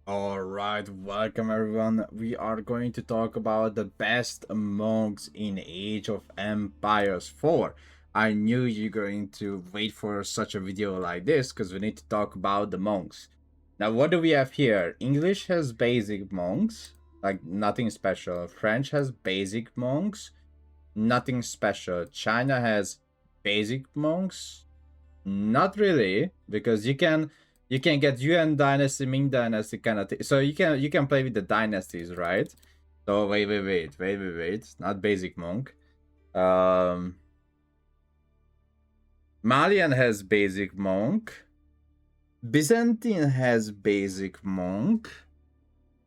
Alright, welcome everyone. We are going to talk about the best monks in Age of Empires 4. I knew you're going to wait for such a video like this because we need to talk about the monks. Now, what do we have here? English has basic monks, like nothing special. French has basic monks, nothing special. China has basic monks, not really, because you can get Yuan dynasty, Ming dynasty kind of thing. So you can play with the dynasties, right? So wait. Not basic monk. Um Malian has basic monk. Byzantine has basic monk.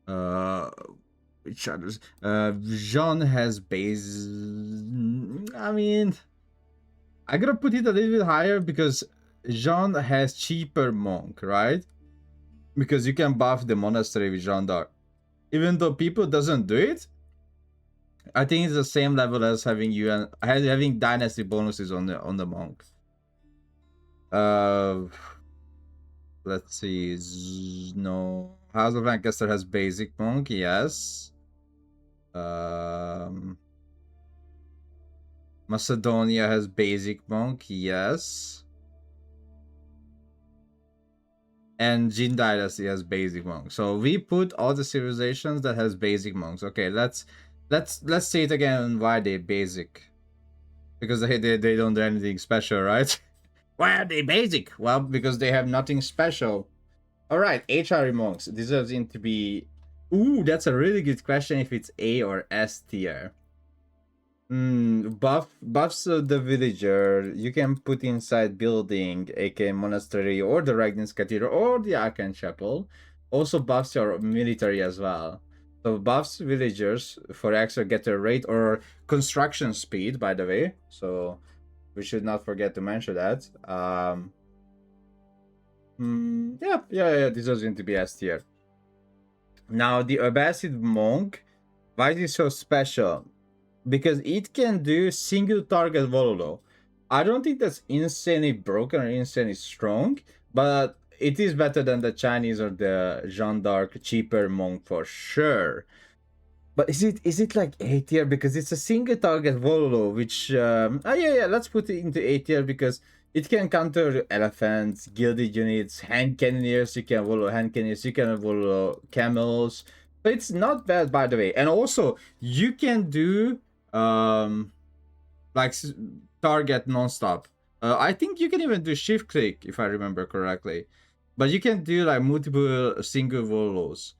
Uh which others? Jean has base. I mean, I gotta put it a little bit higher because Jean has cheaper monk, right? Because you can buff the monastery with Jean d'Arc. Even though people doesn't do it, I think it's the same level as having having dynasty bonuses on the monk. Uh, let's see. No, House of Lancaster has basic monk. Yes. Macedonia has basic monk. Yes. And Jin Dynasty has basic monks. So we put all the civilizations that has basic monks. Okay, let's say it again. Why they basic? Because they don't do anything special, right? Why are they basic? Well, because they have nothing special. All right, HRE monks deserves to be. Ooh, that's a really good question. If it's A or S tier. Buffs of the villager you can put inside building, aka monastery or the Ragnar's Cathedral or the Arcan Chapel. Also buffs your military as well. So buffs villagers for extra getter rate or construction speed, by the way. So we should not forget to mention that. Yeah, deserves to be S tier. Now the Abbasid monk, why is it so special? Because it can do single target Vololo. I don't think that's insanely broken or insanely strong, but it is better than the Chinese or the Jeanne d'Arc cheaper monk for sure. But is it like A tier because it's a single target Vololo, which yeah, let's put it into A tier because it can counter elephants, gilded units, hand cannoneers. You can Volo hand cannoneers. You can Volo camels. But it's not bad, by the way. And also you can do like target non-stop. I think you can even do shift click if I remember correctly, but you can do like multiple single volos,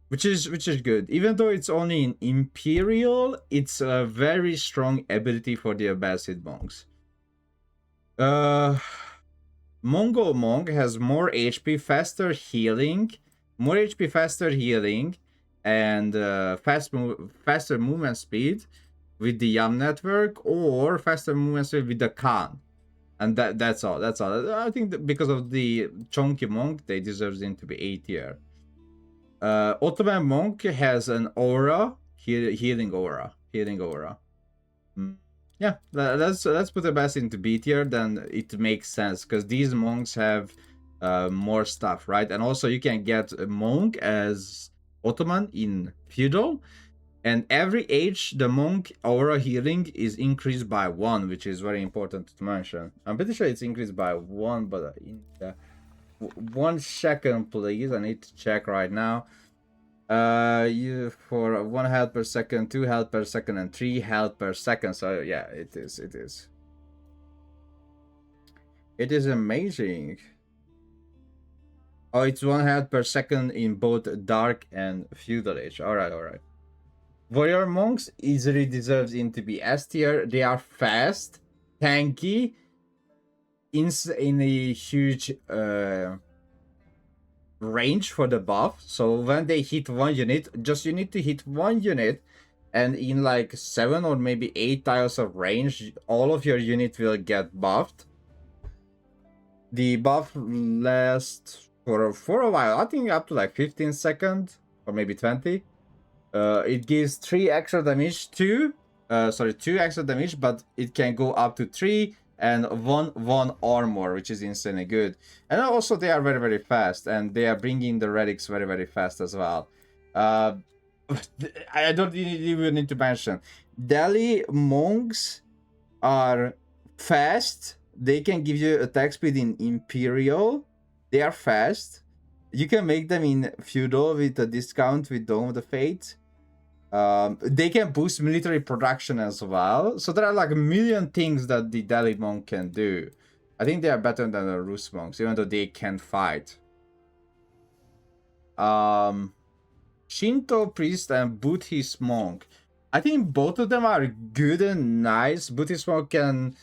which is good. Even though it's only in Imperial, it's a very strong ability for the Abbasid monks. Mongol monk has more HP, faster healing, and faster movement speed with the Yam network, or faster movement speed with the Khan. And that's all. I think that because of the chunky monk, they deserve them to be A tier. Ottoman monk has an aura, healing aura. Yeah, let's put the best into B tier. Then it makes sense because these monks have more stuff, right? And also you can get a monk as Ottoman in feudal. And every age, the monk aura healing is increased by 1, which is very important to mention. I'm pretty sure it's increased by 1, but in 1 second, please. I need to check right now. You for 1 health per second, 2 health per second, and 3 health per second. So yeah, it is. It is amazing. Oh, it's 1 health per second in both dark and feudal age. All right. Warrior monks easily deserves to be S tier. They are fast, tanky, in a huge range for the buff. So when they hit one unit, you need to hit one unit, and in like 7 or maybe 8 tiles of range, all of your unit will get buffed. The buff lasts for a while. I think up to like 15 seconds or maybe 20. It gives 3 extra damage 2 extra damage, but it can go up to 3, and one armor, which is insanely good. And also they are very, very fast, and they are bringing the relics very, very fast as well. Uh, I don't even need to mention. Delhi monks are fast. They can give you attack speed in Imperial. They are fast. You can make them in Feudal with a discount with Dome of the Fate. They can boost military production as well. So there are like a million things that the Delhi monk can do. I think they are better than the Rus monks, even though they can fight. Shinto priest and Buddhist monk. I think both of them are good and nice. Buddhist monk can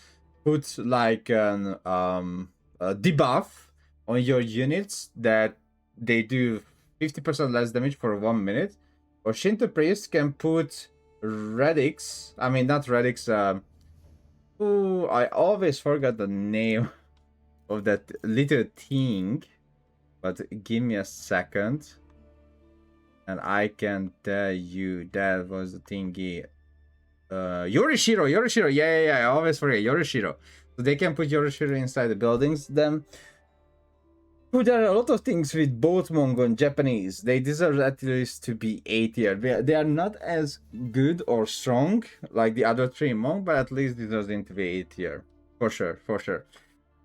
put like an a debuff on your units that they do 50% less damage for 1 minute. Or Shinto priest can put relics. I mean, not relics. Oh, I always forgot the name of that little thing. But give me a second. And I can tell you that was the thingy. Yorishiro. Yeah. I always forget Yorishiro. So they can put Yorishiro inside the buildings. Then there are a lot of things with both Mongol and Japanese. They deserve at least to be A tier. They are not as good or strong like the other three Mong, but at least deserve to be A tier. For sure.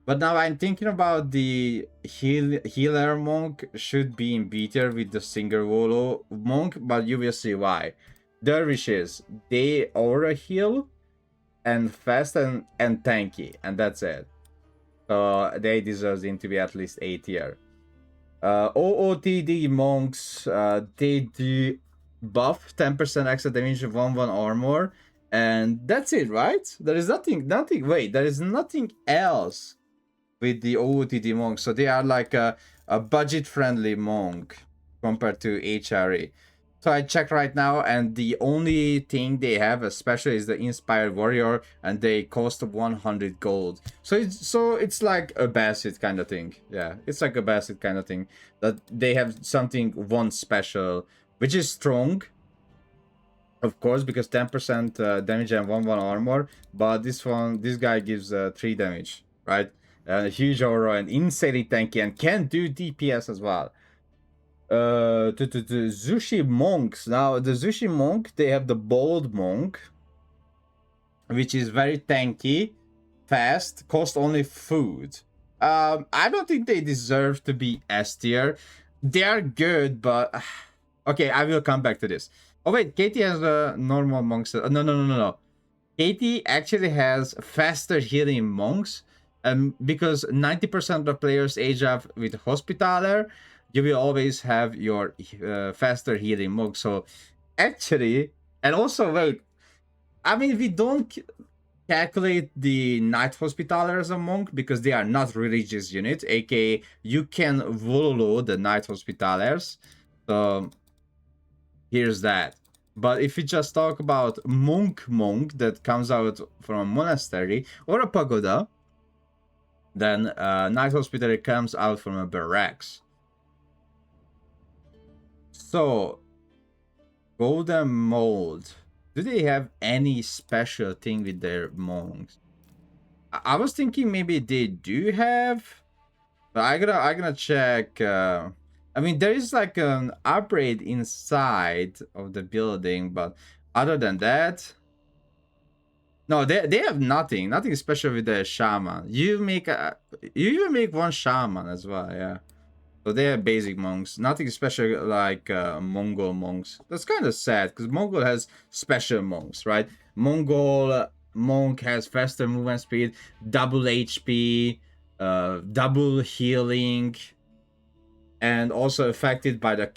But now I'm thinking about the healer monk should be in B tier with the singer Wolo monk, but you will see why. Dervishes, they aura heal and fast and tanky, and that's it. So they deserve to be at least A tier. OOTD monks, they do buff 10% extra damage, 1/1 armor, and that's it, right? There is nothing. Wait, there is nothing else with the OOTD monks. So they are like a budget-friendly monk compared to HRE. So I check right now, and the only thing they have a special is the Inspired Warrior, and they cost 100 gold. So it's like a Basset kind of thing. Yeah, it's like a Basset kind of thing. That they have something one special, which is strong, of course, because 10% damage and 1/1 armor. But this guy gives 3 damage, right? Huge aura and insanely tanky and can do DPS as well. To Zushi monks. Now the Zushi monk, they have the bold monk, which is very tanky, fast, cost only food. I don't think they deserve to be S tier. They are good, but okay, I will come back to this. Oh wait, Katie has a normal monks. No. Katie actually has faster healing monks. Because 90% of players age up with Hospitaler, you will always have your faster healing monk. So actually, and also wait, I mean, we don't calculate the Knight Hospitaler as a monk because they are not religious units, aka you can Vololo the Knight Hospitalers. So here's that. But if we just talk about monk that comes out from a monastery or a pagoda, then Knight Hospitaler comes out from a barracks. So, Golden Mold. Do they have any special thing with their monks? I was thinking maybe they do have, but I gotta check. I mean, there is like an upgrade inside of the building, but other than that, no, they have nothing special with the shaman. You even make one shaman as well, yeah. So they are basic monks, nothing special like Mongol monks. That's kind of sad because Mongol has special monks, right? Mongol monk has faster movement speed, double HP, double healing, and also affected by the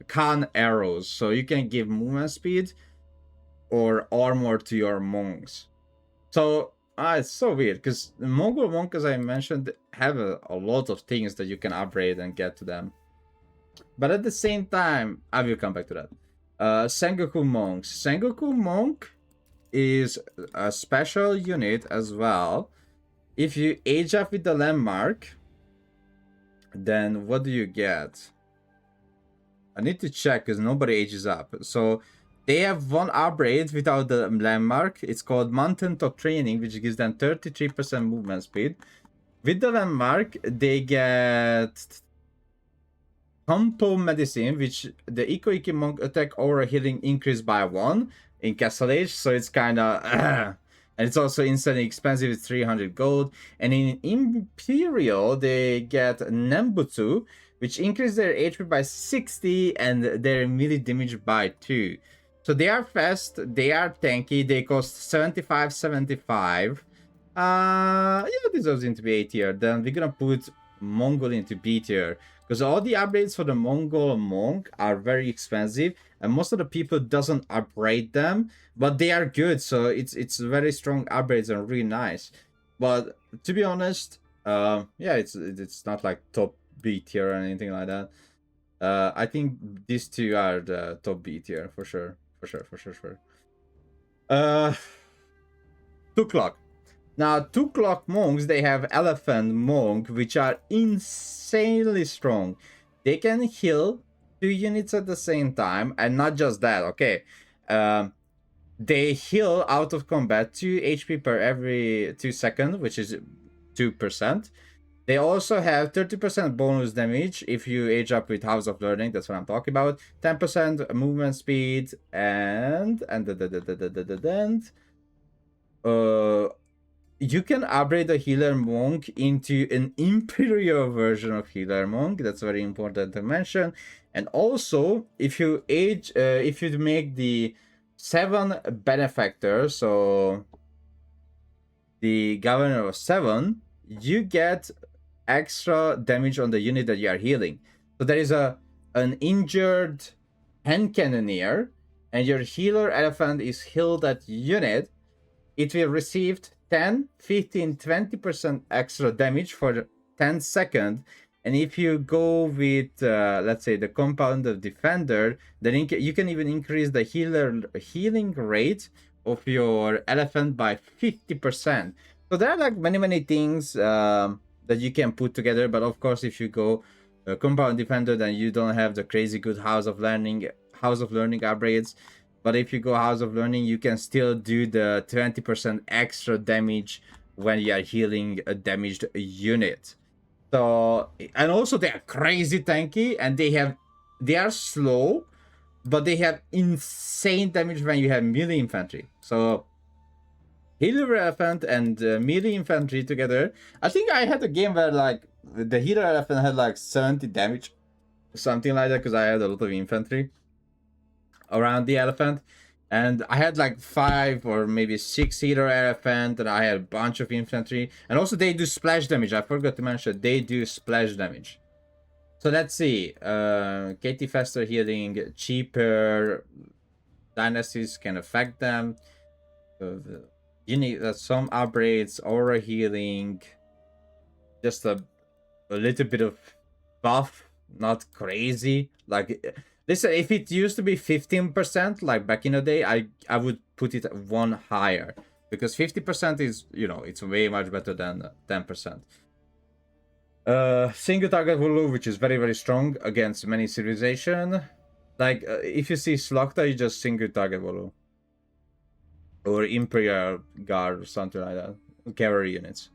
Khan arrows. So you can give movement speed or armor to your monks. So it's so weird because the Mongol monk, as I mentioned, have a lot of things that you can upgrade and get to them. But at the same time, I will come back to that. Sengoku monks. Sengoku monk is a special unit as well. If you age up with the landmark, then what do you get? I need to check because nobody ages up. So They have one upgrade without the landmark. It's called Mountain Top Training, which gives them 33% movement speed. With the landmark, they get Compo Medicine, which the Eco Iki Monk attack aura healing increased by 1 in Castle Age, so it's kind of and it's also instantly expensive with 300 gold. And in Imperial, they get Nembutsu, which increase their HP by 60 and their melee damage by 2. So they are fast, they are tanky, they cost 75. Yeah, deserves into B tier. Then we're gonna put Mongol into B tier, because all the upgrades for the Mongol Monk are very expensive, and most of the people doesn't upgrade them, but they are good, so it's very strong upgrades and really nice. But to be honest, yeah, it's not like top B tier or anything like that. I think these two are the top B tier for sure. Two clock. Now, 2 clock monks, they have elephant monk, which are insanely strong. They can heal 2 units at the same time, and not just that, okay. They heal out of combat 2 HP per every 2 seconds, which is 2%. They also have 30% bonus damage if you age up with House of Learning. That's what I'm talking about. 10% movement speed and you can upgrade the healer monk into an imperial version of healer monk. That's very important to mention. And also, if you make the 7 benefactor, so the governor of 7, you get extra damage on the unit that you are healing. So there is an injured hand cannoneer, and your healer elephant is healed that unit. It will receive 10, 15, 20% extra damage for 10 seconds. And if you go with, let's say, the compound of defender, then you can even increase the healing rate of your elephant by 50%. So there are like many things that you can put together. But of course, if you go compound defender, then you don't have the crazy good House of Learning upgrades. But if you go House of Learning, you can still do the 20% extra damage when you are healing a damaged unit. So, and also they are crazy tanky, and they are slow, but they have insane damage when you have melee infantry. So healer elephant and melee infantry together. I think I had a game where like the healer elephant had like 70 damage, something like that, because I had a lot of infantry around the elephant, and I had like 5 or maybe 6 healer elephant, and I had a bunch of infantry. And also they do splash damage. I forgot to mention they do splash damage. So let's see. Katie faster healing, cheaper dynasties can affect them. You need some upgrades, aura healing, just a little bit of buff, not crazy. Like, listen, if it used to be 15%, like back in the day, I would put it 1 higher, because 50% is, it's way much better than 10%. Single target Hulu, which is very strong against many civilization. Like, if you see Slokta, you just single target Hulu. Or Imperial Guard or something like that. Cavalry units.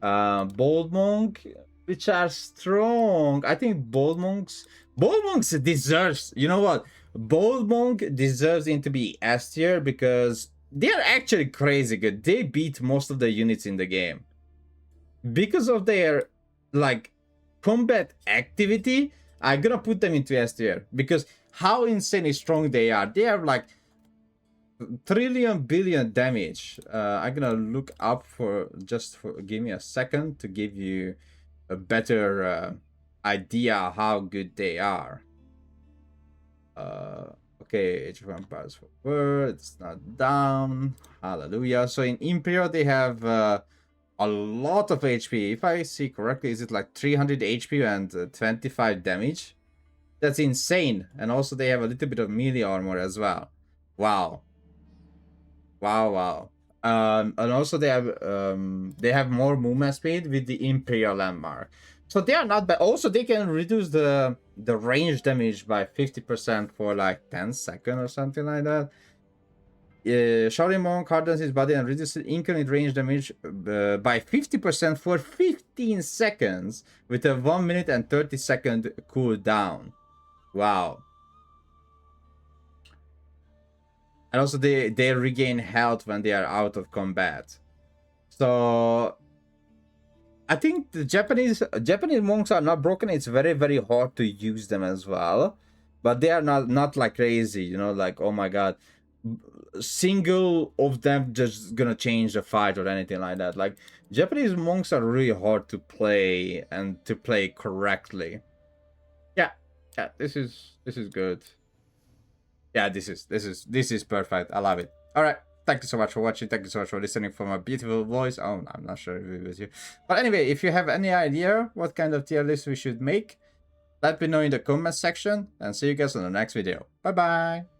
Bold Monk, which are strong. I think Bold Monks deserves, you know what? Bold Monk deserves it to be S tier, because they're actually crazy good. They beat most of the units in the game. Because of their, like, combat activity, I'm gonna put them into S tier. Because how insanely strong they are. They are like billion damage. I'm gonna look up give me a second to give you a better idea how good they are. Okay, H1 pass for word, it's not down. Hallelujah. So in Imperial they have a lot of HP. If I see correctly, is it like 300 HP and 25 damage? That's insane. And also they have a little bit of melee armor as well. Wow. And also they have more movement speed with the Imperial landmark. So they are not bad. Also, they can reduce the range damage by 50% for like 10 seconds or something like that. Shaolin Monk hardens his body and reduces incoming range damage by 50% for 15 seconds with a 1 minute and 30-second cooldown. Wow. And also they regain health when they are out of combat. So I think the Japanese monks are not broken. It's very, very hard to use them as well. But they are not like crazy, you know, like, oh my god, single of them just gonna change the fight or anything like that. Like, Japanese monks are really hard to play and to play correctly. Yeah, this is good. Yeah, this is perfect. I love it. All right, thank you so much for watching. Thank you so much for listening for my beautiful voice. Oh, I'm not sure if it was you, but anyway, if you have any idea what kind of tier list we should make, let me know in the comment section, and see you guys on the next video. Bye bye.